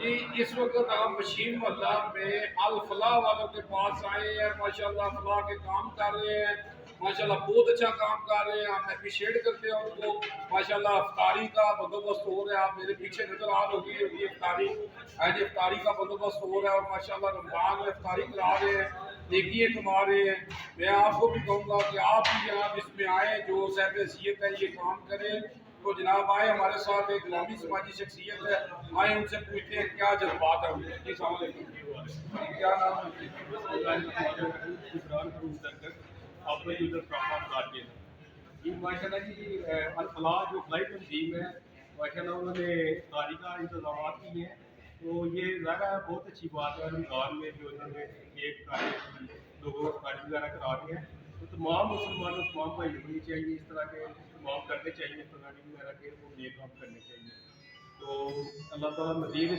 جی اس وقت آپ مشین محلہ میں الفلاح والوں کے پاس آئے ہیں، ماشاءاللہ فلاح کے کام کر رہے ہیں، ماشاءاللہ بہت اچھا کام کر رہے ہیں، ہم اپریشیٹ کرتے ہیں ان کو۔ ماشاءاللہ افطاری کا بندوبست ہو رہا ہے، آپ میرے پیچھے نظر آ رہی ہوگی ابھی افطاری آج افطاری کا بندوبست ہو رہا ہے، اور ماشاءاللہ رمضان میں افطاری کرا رہے ہیں، نیکیاں کما رہے ہیں۔ میں آپ کو بھی کہوں گا کہ آپ بھی جناب اس میں آئیں، جو صاحب حیثیت ہے یہ کام کریں، تو جناب آئے ہمارے ساتھ، ایک نامی سماجی شخصیت ہے، آئے ان سے پوچھتے ہیں کیا جذبات ہیں۔ جی السلام علیکم، کیا نام ہے؟ آپ نے جو پروگرام کیا جی ماشاء اللہ جی الفلاح جو فلائی تنظیم ہے ماشاء اللہ انہوں نے افطاری کا انتظامات کیے ہیں، تو یہ ظاہر ہے بہت اچھی بات ہے۔ رمضان میں جو انہوں نے ایک لوگوں کو افطاری وغیرہ کرا دی ہے، تو تمام مسلمانوں تمام بھائی ہونی چاہیے، اس طرح کے تمام کرنے چاہیے افطاری وغیرہ کے، وہ نیک کام کرنے چاہیے۔ تو اللہ تعالیٰ مزید